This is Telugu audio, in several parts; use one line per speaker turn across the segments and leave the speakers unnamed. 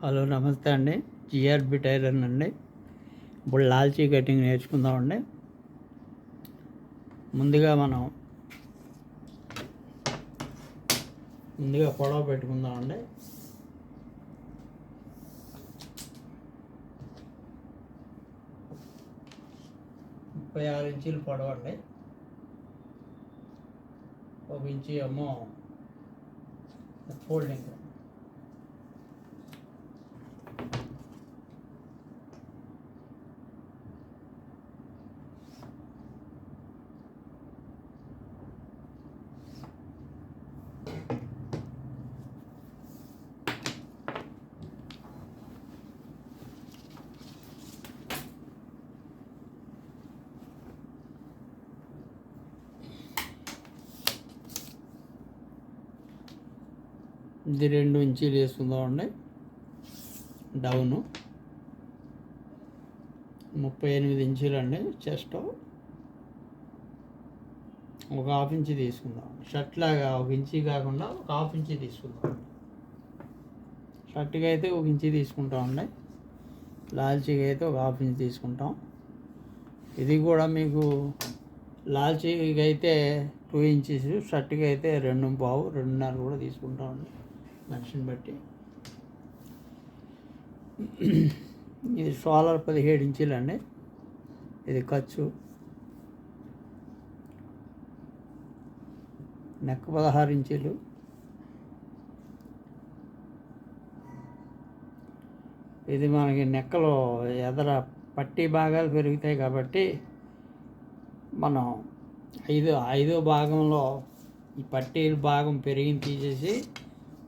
హలో నమస్తే అండి. జిఆర్బి టైలర్ అండి. ఇప్పుడు లాల్చీ కటింగ్ నేర్చుకుందామండి. ముందుగా పొడవు పెట్టుకుందామండి. ముప్పై 6 ఇంచీలు పొడవు అండి. 1 ఇంచు ఏమో ఫోల్డింగ్. ఇది 2 ఇంచీలు వేసుకుందామండి. డౌను 38 ఇంచీలు అండి. చెస్ట్ 1/2 ఇంచు తీసుకుందాం. షర్ట్ లాగా 1 ఇంచీ కాకుండా 1/2 ఇంచీ తీసుకుందాం. షర్ట్కి అయితే 1 ఇంచీ తీసుకుంటామండి. లాల్చీకి అయితే 1/2 ఇంచు తీసుకుంటాం. ఇది కూడా మీకు లాల్చీకి అయితే 2 ఇంచెస్, షర్ట్కి అయితే 2.5, 2.5 కూడా తీసుకుంటామండి మనిషిని బట్టి. ఇది షోల్డర్ 17 ఇంచీలు అండి. ఇది ఖర్చు. నెక్ 16 ఇంచీలు. ఇది మనకి నెక్కలో ఎదర పట్టీ భాగాలు పెరుగుతాయి కాబట్టి మనం ఐదో భాగంలో ఈ పట్టీల భాగం పెరిగింది తీసేసి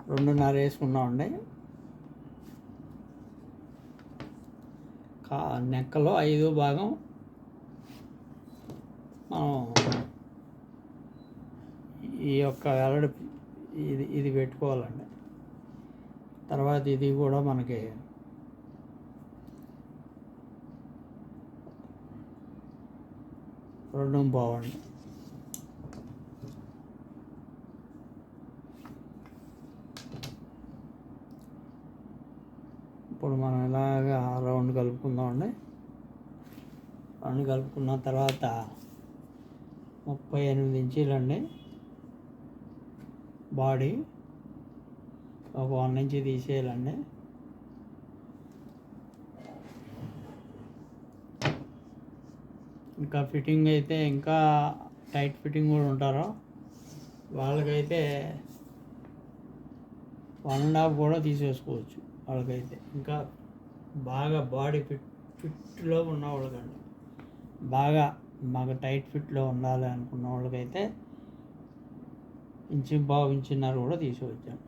2.5 వేసుకున్నామండి. నెక్కలో 5వ భాగం మనం ఈ యొక్క వెల్లడి ఇది పెట్టుకోవాలండి. తర్వాత ఇది కూడా మనకి రెండు బాగుండి. ఇప్పుడు మనం ఇలాగా రౌండ్ కలుపుకుందామండి. రౌండ్ కలుపుకున్న తర్వాత 38 ఇంచీలు అండి బాడీ. ఒక 1 ఇంచ్ తీసేయాలండి. ఇంకా ఫిట్టింగ్ అయితే ఇంకా టైట్ ఫిట్టింగ్ కూడా ఉంటారో వాళ్ళకైతే 1.5 కూడా తీసేసుకోవచ్చు. వాళ్ళకైతే ఇంకా బాగా బాడీ ఫిట్లో ఉన్న వాళ్ళకండి, బాగా మాకు టైట్ ఫిట్లో ఉండాలి అనుకున్న వాళ్ళకైతే 1.5 ఇంచున్నర కూడా తీసుకోవచ్చాను.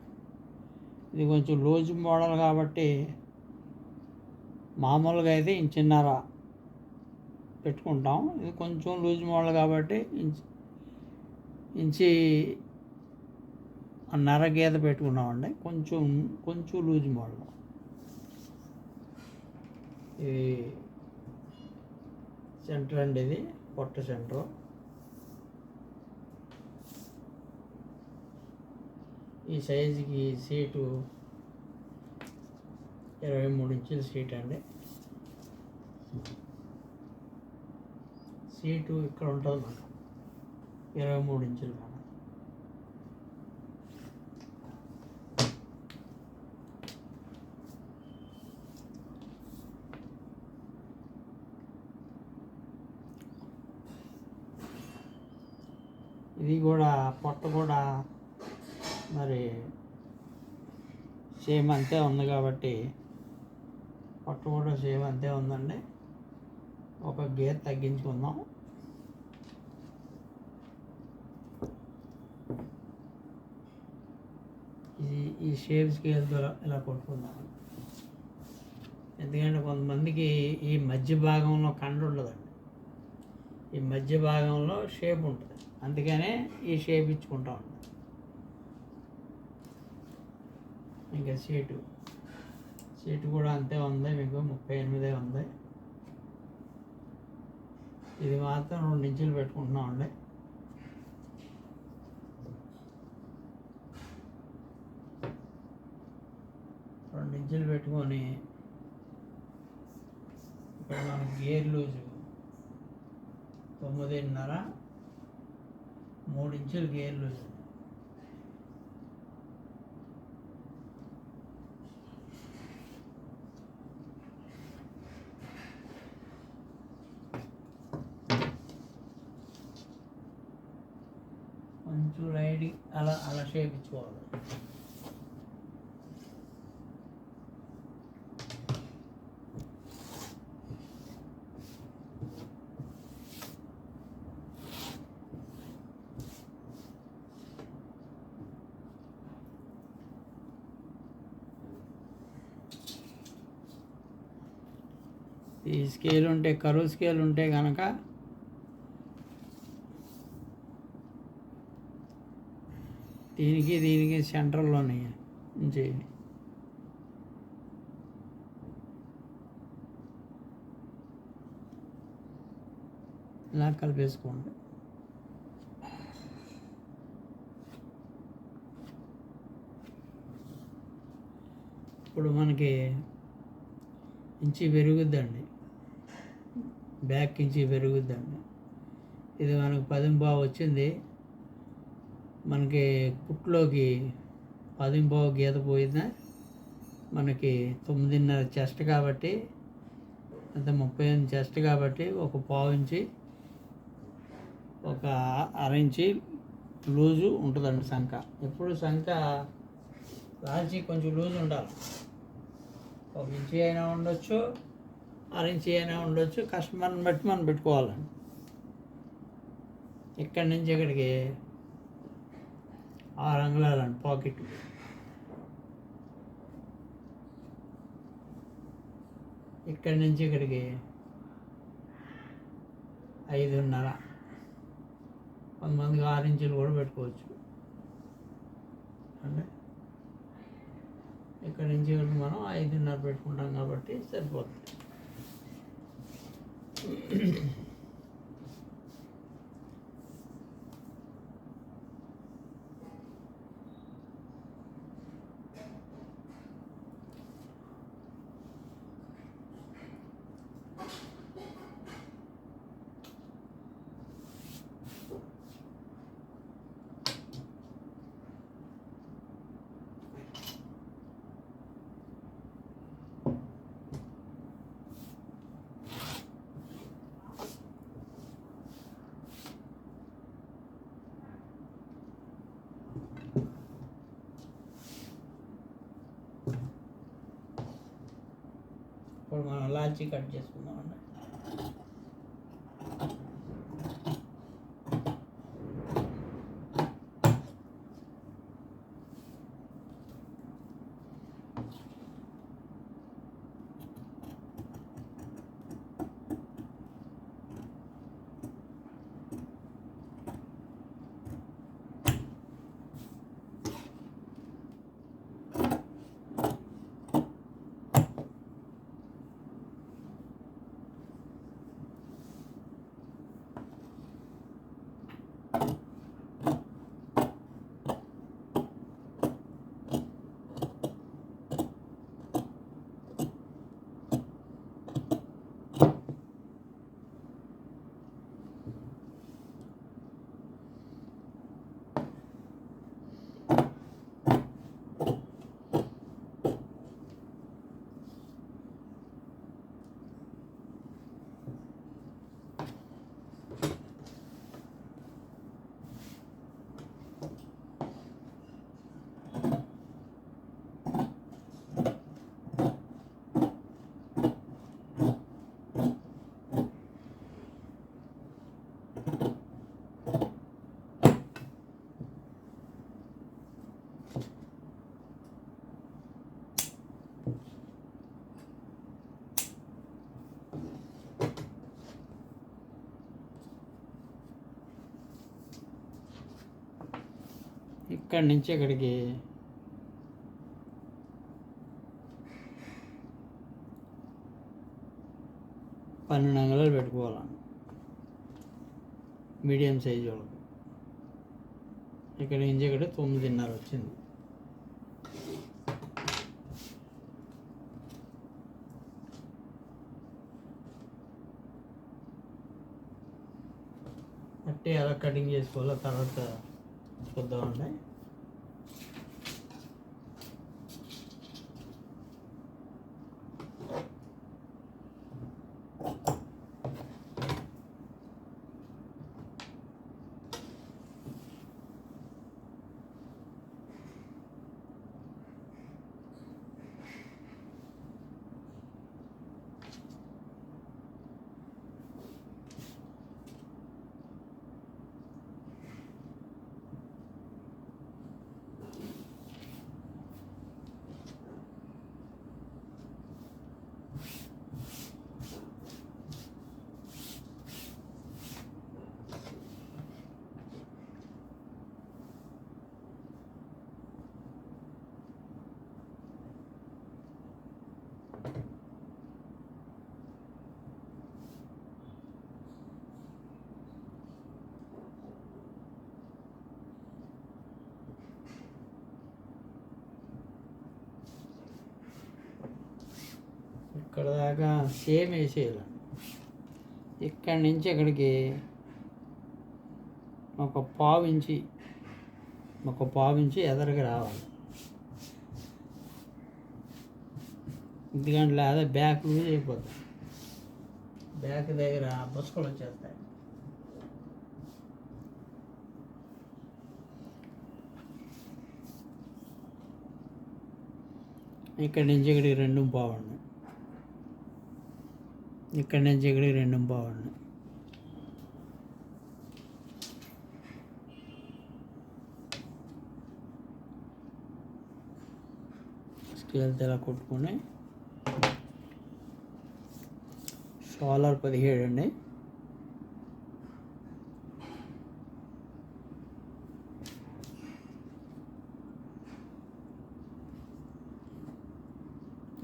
ఇది కొంచెం లూజ్ మోడల్ కాబట్టి మామూలుగా అయితే 1.5 ఇంచున్నర పెట్టుకుంటాం. ఇది కొంచెం లూజ్ మోడల్ కాబట్టి ఇంచి నర గీత పెట్టుకున్నామండి. కొంచెం లూజ్ మోడల్. ఇది సెంటర్ అండి. ఇది పొట్ట సెంటర్. ఈ సైజుకి సీటు 23 ఇంచుల సీట్ అండి. సీటు ఇక్కడ ఉంటుంది మనకు 23 ఇంచులు. ఇది కూడా పొట్ట కూడా మరి సేమ్ అంతే ఉంది కాబట్టి పొట్ట కూడా సేమ్ అంతే ఉందండి. ఒక గేర్ తగ్గించుకుందాం. ఈ షేప్ స్కేల్తో ఇలా కొట్టుకుందాం. ఎందుకంటే కొంతమందికి ఈ మధ్య భాగంలో కండ ఉండదండి. ఈ మధ్య భాగంలో షేప్ ఉంటుంది, అందుకనే ఈ షేప్ ఇచ్చుకుంటాం. ఇంకా సీటు కూడా అంతే ఉంది, మీకు 38 ఉంది. ఇది మాత్రం 2 ఇంచులు పెట్టుకుంటున్నామండి. 2 ఇంచులు పెట్టుకొని ఇక్కడ మనకి గేర్ లూజు 9.5, 3 ఇంచులు గేర్ లూజు. కొంచెం లైట్ అలా అలా షేప్ ఇచ్చుకోవాలి. ఈ స్కేల్ ఉంటే, కరువు స్కేల్ ఉంటే కనుక దీనికి సెంటర్లోనే చేయండి. ఇలా కలిపేసుకోండి. ఇప్పుడు మనకి ఇంచి పెరుగుద్దండి, బ్యాక్ ఇంచి పెరుగుద్దండి. ఇది మనకు 10.5 వచ్చింది. మనకి కుట్లోకి 10.5 గీత పోయిందా, మనకి 9.5 చెస్ట్ కాబట్టి, అంత 38 చెస్ట్ కాబట్టి ఒక 1/4 ఇంచి, ఒక 1/2 ఇంచి లూజు ఉంటుందండి సంఖ. ఎప్పుడు సంఖ లాల్చి కొంచెం లూజు ఉండాలి. 1 ఇంచి అయినా ఉండొచ్చు, 1/2 ఇంచి అయినా ఉండొచ్చు. కస్టమర్ని బట్టి మనం పెట్టుకోవాలండి. ఇక్కడి నుంచి ఇక్కడికి 6 అంగుళాలండి పాకెట్. ఇక్కడి నుంచి ఇక్కడికి 5.5. కొంతమందికి 6 ఇంచులు కూడా పెట్టుకోవచ్చు అంటే ఇక్కడి నుంచి ఇక్కడికి మనం 5.5 పెట్టుకుంటాం కాబట్టి సరిపోతుంది. ఇప్పుడు మనం లాల్చి కట్ చేసుకుందామండి. ఇక్కడి నుంచి ఇక్కడికి 12 అంగుళాలు పెట్టుకోవాలండి మీడియం సైజు వాళ్ళకి. ఇక్కడ నుంచి ఇక్కడ 9.5 వచ్చింది. అట్టే ఎలా కటింగ్ చేసుకోవాలో తర్వాత చూద్దామండి. ఇక్కడ దాకా సేమ్ వేసేయాలి. ఇక్కడి నుంచి ఇక్కడికి ఒక పావు ఇంచి ఎదరికి రావాలి. ఎందుకంటే లేదా బ్యాక్ లూజ్ అయిపోతుంది, బ్యాక్ దగ్గర బుసకలు వచ్చేస్తాయి. ఇక్కడి నుంచి ఇక్కడికి 2.5 అండి. ఇక్కడి నుంచి ఇక్కడికి 2.5 అండి. స్కేల్తో ఇలా కొట్టుకొని షోల్డర్ 17 అండి.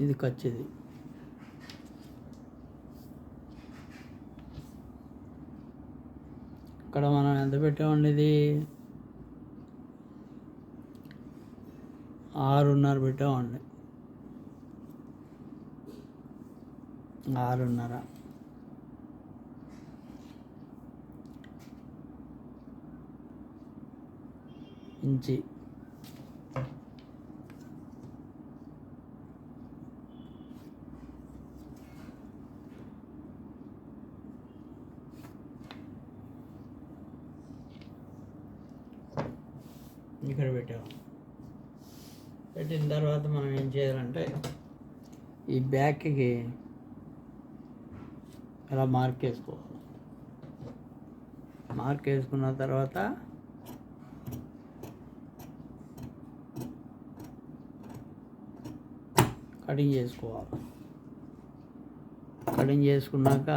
ఇది ఖర్చుది. ఇక్కడ మనం ఎంత పెట్టామండి? ఇది 6.5 పెట్టామండి. 6.5 ఇంచి. ఇక్కడ పెట్టాము. పెట్టిన తర్వాత మనం ఏం చేయాలంటే ఈ బ్యాక్కి ఇలా మార్క్ వేసుకోవాలి. మార్క్ వేసుకున్న తర్వాత కటింగ్ చేసుకోవాలి. కటింగ్ చేసుకున్నాక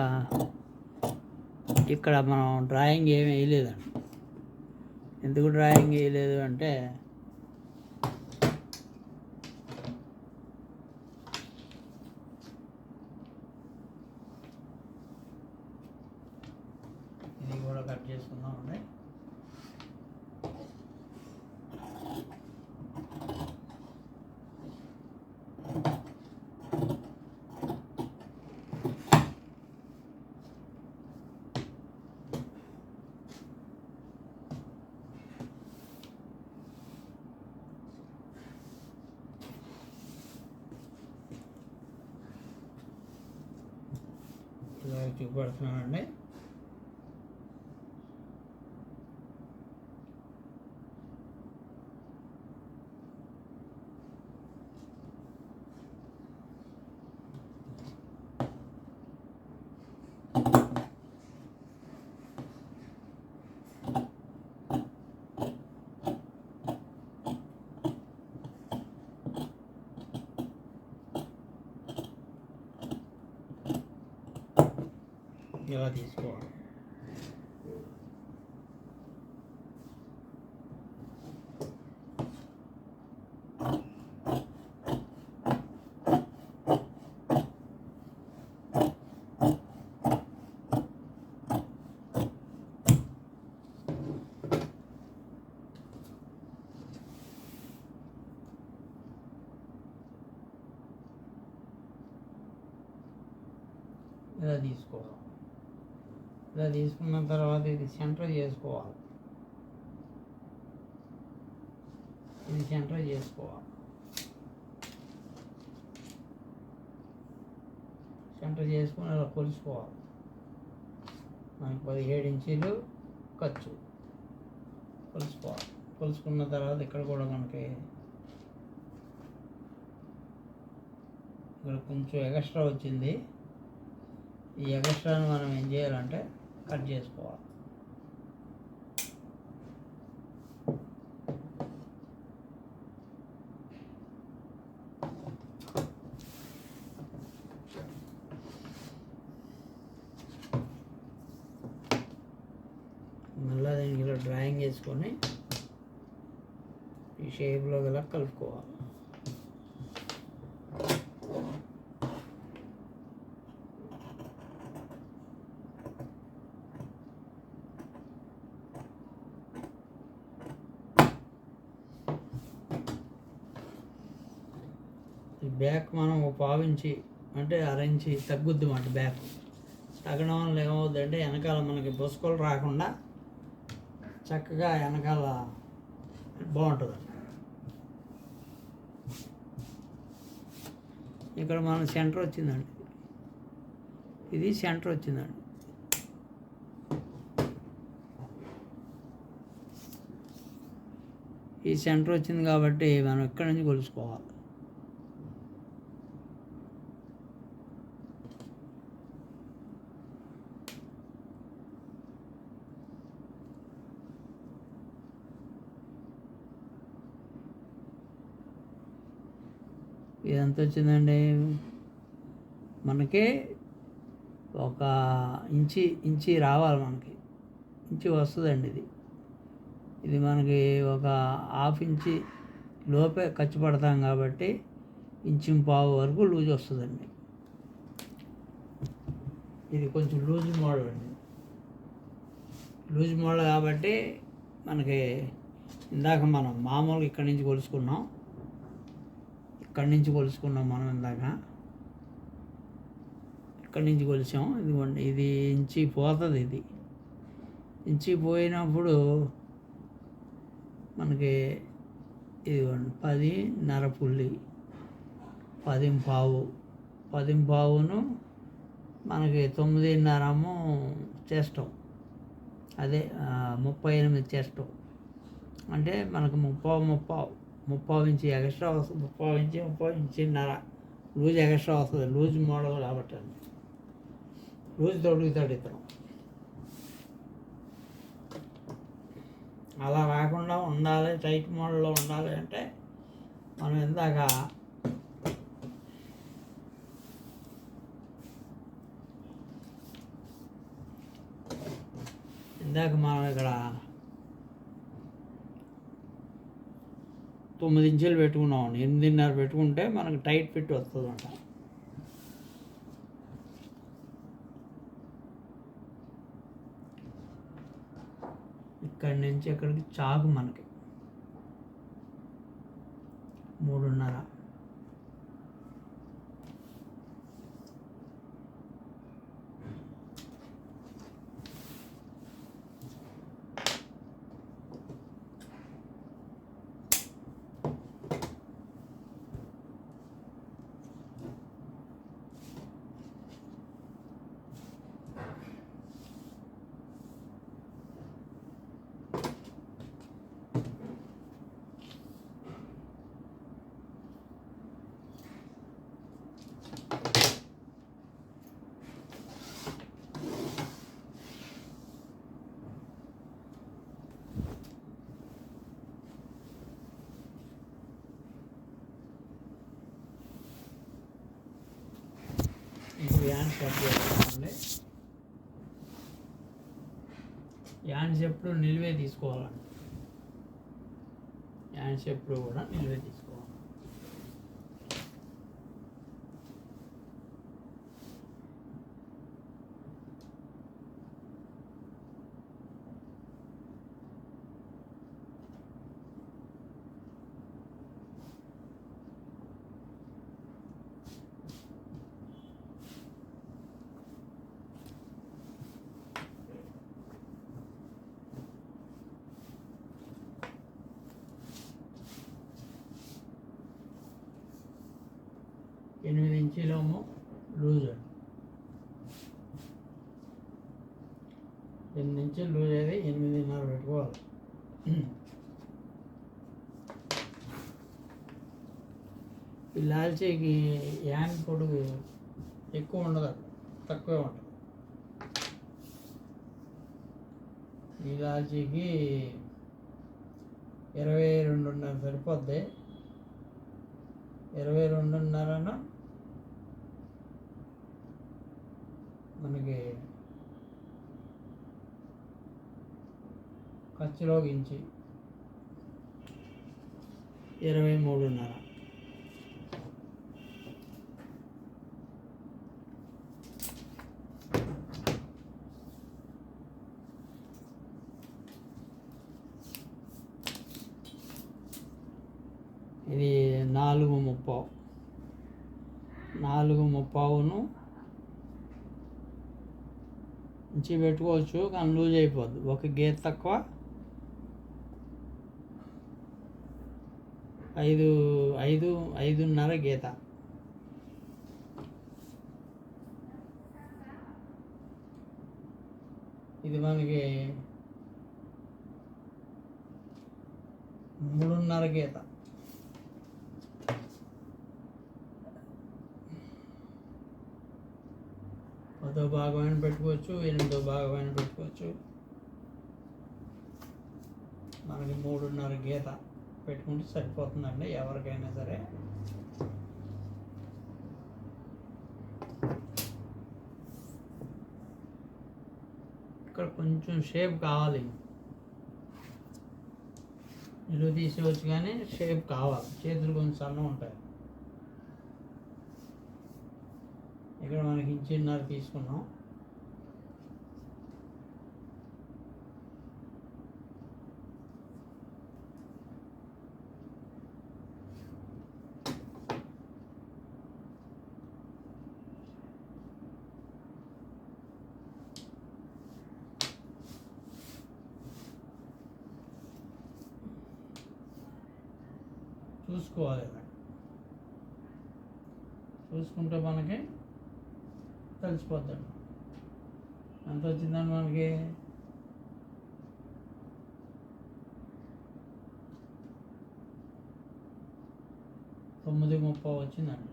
ఇక్కడ మనం డ్రాయింగ్ ఏమి వేయలేదండి. ఎందుకు డ్రాయింగ్ వేయలేదు అంటే ఇది కూడా కట్ చేసుకుందామండి. ఇలా చూపెడుతున్నానండి. ఇలా తీసుకోవాలి. ఇలా తీసుకోవాలి. ఇలా తీసుకున్న తర్వాత ఇది సెంటర్ చేసుకోవాలి. ఇది సెంటర్ చేసుకోవాలి. సెంటర్ చేసుకుని అలా కొలుసుకోవాలి. మనకి 17 ఇంచీలు ఖర్చు కొలుసుకోవాలి. కొలుసుకున్న తర్వాత ఇక్కడ కూడా మనకి ఇక్కడ కొంచెం ఎక్స్ట్రా వచ్చింది. ఈ ఎక్స్ట్రాని మనం ఏం చేయాలంటే కట్ చేసుకోవాలి. మళ్ళీ దీనికి ఇలా డ్రాయింగ్ చేసుకొని ఈ షేప్లో గల కలుపుకోవాలి. ఈ బ్యాక్ మనం ఒక 1/2 ఇంచి అంటే 1/2 ఇంచి తగ్గుద్ది మాట. బ్యాక్ తగ్గడం వల్ల ఏమవుతుందంటే వెనకాల మనకి బొసుకలు రాకుండా చక్కగా వెనకాల బాగుంటుంది. ఇక్కడ మనం సెంటర్ వచ్చిందండి. ఇది సెంటర్ వచ్చిందండి. ఈ సెంటర్ వచ్చింది కాబట్టి మనం ఇక్కడి నుంచి కొలుసుకోవాలి. ఇదంతా వచ్చిందండి. మనకి ఒక ఇంచి రావాలి. మనకి ఇంచి వస్తుందండి. ఇది మనకి ఒక 1/2 ఇంచి లోపే ఖర్చు పడతాం కాబట్టి 1.25 వరకు లూజ్ వస్తుందండి. ఇది కొంచెం లూజ్ మోడల్ అండి. లూజ్ మోడల్ కాబట్టి మనకి ఇందాక మనం మామూలుగా ఇక్కడి నుంచి కొలుసుకున్నాం. మనం ఇందాక ఇక్కడి నుంచి కొలిసాం. ఇదిగోండి, ఇది ఇంచి పోతుంది. ఇది ఇంచి పోయినప్పుడు మనకి ఇదిగోండి 10.5 పుల్లి 10.5ను మనకి 9.5 చేస్తాం. అదే 38 చేస్తాం. అంటే మనకు 30 ఇంచి ఎక్స్ట్రా వస్తుంది. 30 ఇంచిన్నర లూజ్ ఎక్స్ట్రా వస్తుంది. లూజ్ మోడల్ కాబట్టి అండి. లూజ్ తొడుగుతాడు ఇతను. అలా రాకుండా ఉండాలి, టైట్ మోడల్లో ఉండాలి అంటే మనం ఇందాక మనం ఇక్కడ 9 ఇంచులు పెట్టుకున్నాం. 8.5 పెట్టుకుంటే మనకు టైట్ ఫిట్ వస్తుంది అంట. ఇక్కడి నుంచి ఇక్కడికి చాకు మనకి 3.5. ఇప్పుడు యాన్స్ కట్ చేసుకోండి. యాన్స్ ఎప్పుడు నిలువే తీసుకోవాలండి. యాన్స్ ఎప్పుడు కూడా నిలువే తీసుకోవాలి. ఇంచీలేమో లూజ్, 8 ఇంచులు లూజ్ అయితే 8.5 పెట్టుకోవాలి. ఈ లాల్చీకి యాంగ్ పొడుగు ఎక్కువ ఉండదు, తక్కువే ఉంటుంది. ఈ లాల్చీకి 22.5 సరిపోద్ది. 22.5 మనకి ఖర్చులో ఇంచి 23.5. ఇది 4.30. 4.30ను ఇంచి పెట్టుకోవచ్చు, కానీ లూజ్ అయిపోద్ది. ఒక గీత తక్కువ, 5.5 గీత. ఇది మనకి 3.5 గీత. పదో భాగమైన పెట్టుకోవచ్చు, 8వ భాగమైన పెట్టుకోవచ్చు. మనకి 3.5 గీత పెట్టుకుంటే సరిపోతుందండి ఎవరికైనా సరే. ఇక్కడ కొంచెం షేప్ కావాలి, నిలువ తీసేవచ్చు కానీ షేప్ కావాలి. చేతులు కొంచెం సన్నగా ఉంటాయి. ఇక్కడ మనకి 1.5 ఇంచు తీసుకున్నాం. చూసుకోవాలి, చూసుకుంటే మనకి తెలిసిపోద్దండి ఎంత వచ్చిందని. మనకి 9.30 వచ్చిందండి.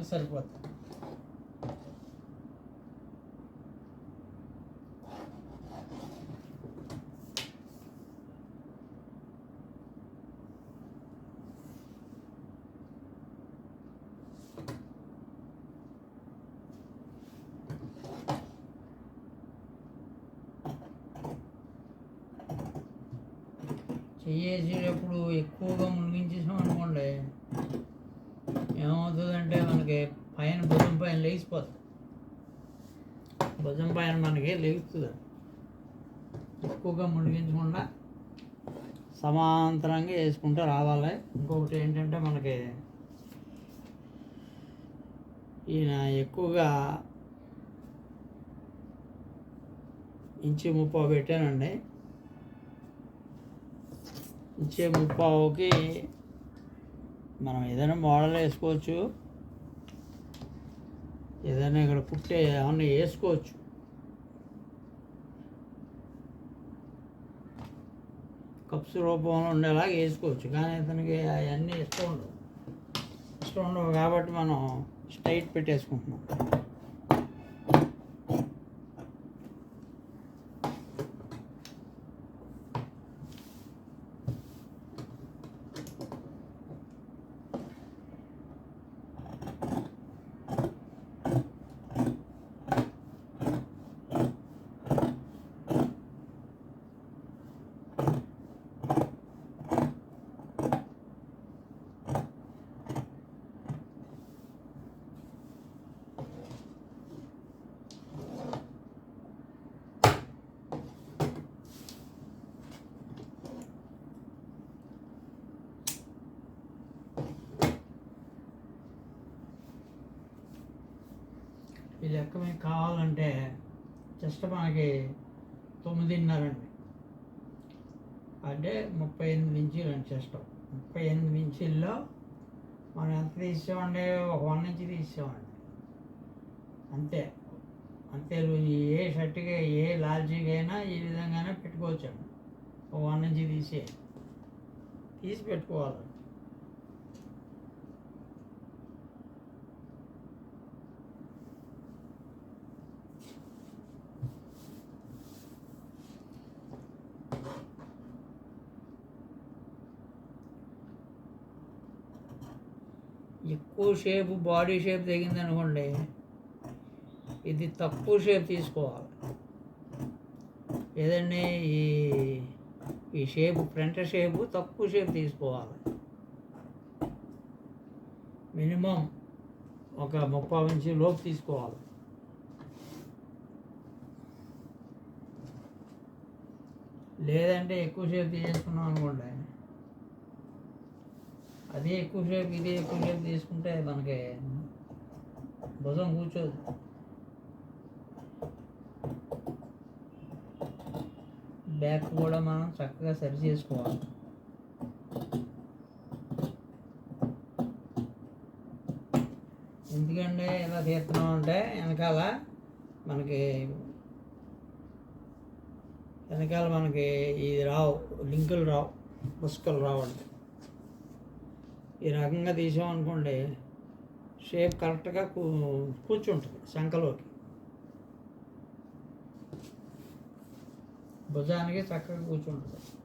సరిపోతుంది. చెయ్యేసేటప్పుడు ఎక్కువగా మునిగించేసాం అనుకోండి, ఏమవుతుందంటే మనకి పైన భుజం పైన లేచిపోతుంది. భుజం పైన మనకి లేస్తుంది. ఎక్కువగా మునిగించకుండా సమాంతరంగా వేసుకుంటూ రావాలి. ఇంకొకటి ఏంటంటే మనకి ఈయన ఎక్కువగా 1.30 ఇంచు పెట్టానండి. 1.30కి మనం ఏదైనా మోడల్ వేసుకోవచ్చు, ఏదైనా ఇక్కడ కుట్టే ఏమన్నా వేసుకోవచ్చు. కప్స్ రూపంలో ఉండేలాగా వేసుకోవచ్చు, కానీ అతనికి అవన్నీ ఇష్టం ఉండవు కాబట్టి మనం స్ట్రైట్ పెట్టేసుకుంటున్నాం. ఈ లెక్క మీకు కావాలంటే జస్ట్ మనకి 9:30 అండి, అంటే 38 ఇంచీలు అండి. జస్ట్ 38 ఇంచీల్లో మనం ఎంత తీసామండి, ఒక 1 ఇంచ్ తీసామండి అంతే. అంతే ఏ షర్ట్కి ఏ లాల్చీకి అయినా ఈ విధంగానే పెట్టుకోవచ్చండి. ఒక 1 ఇంచ్ తీసి పెట్టుకోవాలి. ఎక్కువ షేప్ బాడీ షేప్ తగ్గింది అనుకోండి, ఇది తక్కువ షేప్ తీసుకోవాలి. ఏదండి ఈ షేప్ ఫ్రంట్ షేపు తక్కువ షేప్ తీసుకోవాలి. మినిమం ఒక 30 ఇంచు లోపు తీసుకోవాలి. లేదంటే ఎక్కువ షేప్ తీసేసుకున్నాం అనుకోండి, అదే ఎక్కువ షేప్ ఇది ఎక్కువ షేప్ తీసుకుంటే మనకి భుజం కూర్చోదు. బ్యాక్ కూడా మనం చక్కగా సరి చేసుకోవాలి. ఎందుకంటే ఇలా తీస్తున్నాం అంటే వెనకాల మనకి ఇది రావు, లింకులు రావు, ముసుకలు రావండి. ఈ రకంగా తీసామనుకోండి షేప్ కరెక్ట్గా కూర్చుంటుంది శంఖలోకి, భుజానికి చక్కగా కూర్చుంటుంది.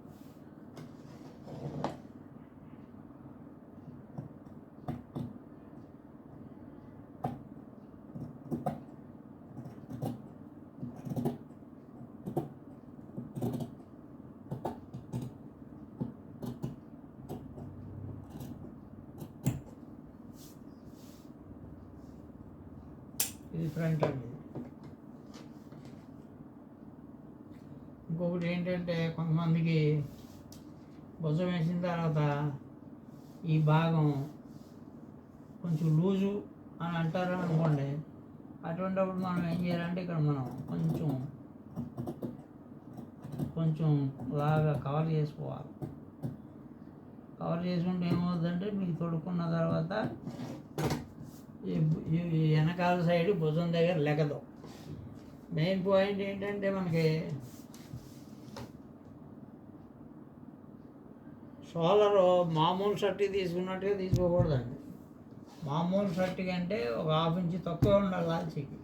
ఇది ఫ్రంట్ అండి. ఇంకొకటి ఏంటంటే కొంతమందికి భుజం వేసిన తర్వాత ఈ భాగం కొంచెం లూజు అని అంటారు అనుకోండి. అటువంటిప్పుడు మనం ఏం చేయాలంటే ఇక్కడ మనం కొంచెం లాగా కవర్ చేసుకోవాలి. కవర్ చేసుకుంటే ఏమవుతుందంటే మీకు తొడుక్కున్న తర్వాత ఈ వెనకాల సైడ్ భుజం దగ్గర లెగదు. మెయిన్ పాయింట్ ఏంటంటే మనకి షోలరు మామూలు షర్ట్ తీసుకున్నట్టుగా తీసుకోకూడదండి. మామూలు షర్ట్ కంటే ఒక 1/2 ఇంచ్ తక్కువ ఉండాలి లాల్చీకి.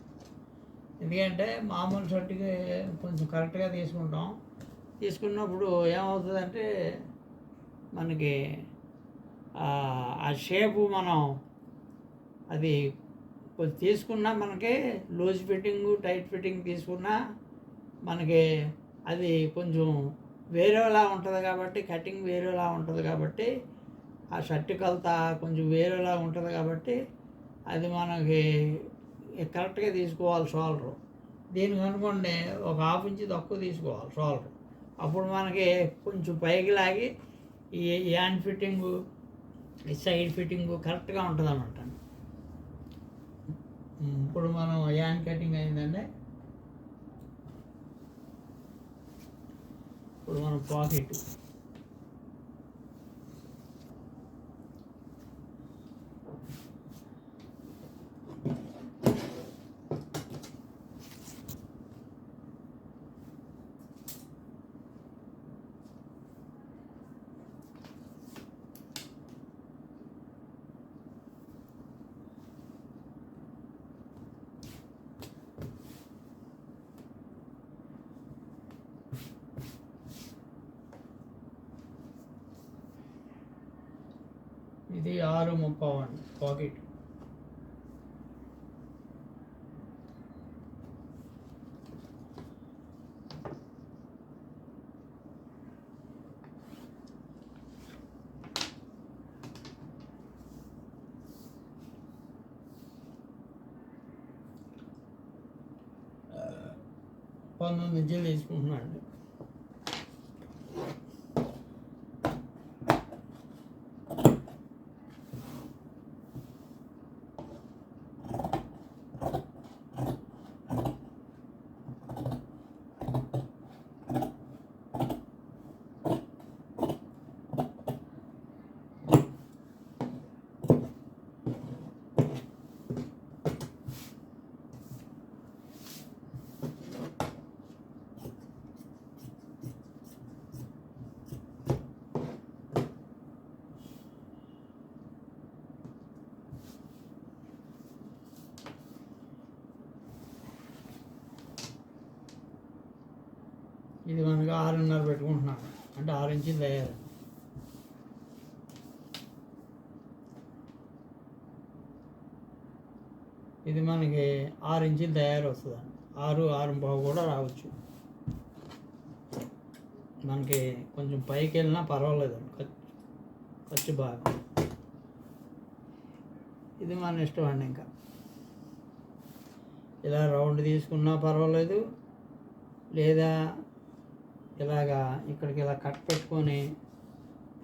ఎందుకంటే మామూలు షర్ట్కి కొంచెం కరెక్ట్గా తీసుకున్నప్పుడు ఏమవుతుందంటే మనకి ఆ షేపు మనం అది కొంచెం తీసుకున్నా మనకి లూజ్ ఫిట్టింగ్ టైట్ ఫిట్టింగ్ తీసుకున్నా మనకి అది కొంచెం వేరేలా ఉంటుంది కాబట్టి, కటింగ్ వేరేలా ఉంటుంది కాబట్టి, ఆ షర్ట్ కొలత కొంచెం వేరేలా ఉంటుంది కాబట్టి అది మనకి కరెక్ట్గా తీసుకోవాలి షోల్డరు. దీనికి అనుకోండి ఒక 1/2 ఇంచ్ తక్కువ తీసుకోవాలి షోల్డర్. అప్పుడు మనకి కొంచెం పైకి లాగి ఈ హ్యాండ్ ఫిట్టింగు ఈ సైడ్ ఫిట్టింగు కరెక్ట్గా ఉంటుంది అన్నమాట. ఇప్పుడు మనం హ్యాండ్ కటింగ్ అయిందంటే ఇప్పుడు మనం పాకెట్ ఇది 6:30 అండి పాకెట్. పంతొమ్మిది ఇంచులు తీసుకుంటున్నాను అండి. ఇది మనకు 6.5 పెట్టుకుంటున్నాను, అంటే 6 ఇంచులు తయారు. ఇది మనకి 6 ఇంచులు తయారు వస్తుందండి. 6.5 కూడా రావచ్చు. మనకి కొంచెం పైకి వెళ్ళినా పర్వాలేదండి, ఖర్చు బాగా. ఇది మన ఇష్టం అండి. ఇంకా ఇలా రౌండ్ తీసుకున్నా పర్వాలేదు, లేదా ఇలాగా ఇక్కడికి ఇలా కట్ పెట్టుకొని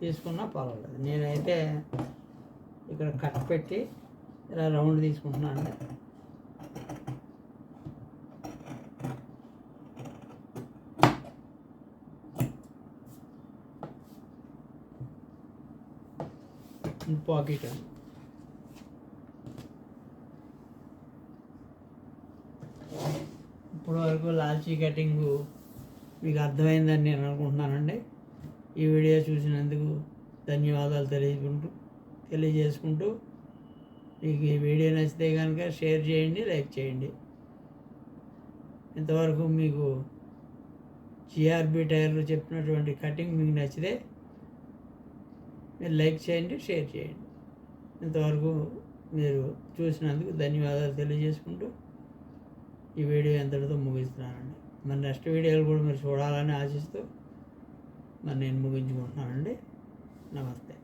తీసుకున్నా పర్వాలేదు. నేనైతే ఇక్కడ కట్ పెట్టి ఇలా రౌండ్ తీసుకుంటున్నాను అండి. పాకెట్ అండి. ఇప్పటి వరకు లాల్చీ కటింగు మీకు అర్థమైందని నేను అనుకుంటున్నానండి. ఈ వీడియో చూసినందుకు ధన్యవాదాలు తెలియజేసుకుంటూ మీకు ఈ వీడియో నచ్చితే కనుక షేర్ చేయండి, లైక్ చేయండి. ఇంతవరకు మీకు జిఆర్బి టైర్లు చెప్పినటువంటి కటింగ్ మీకు నచ్చితే మీరు లైక్ చేయండి, షేర్ చేయండి. ఇంతవరకు మీరు చూసినందుకు ధన్యవాదాలు తెలియజేసుకుంటూ ఈ వీడియో ఎంతటితో ముగిస్తున్నానండి. మరి నెక్స్ట్ వీడియోలు కూడా మీరు చూడాలని ఆశిస్తూ మరి నేను ముగించుకుంటున్నానండి. నమస్తే.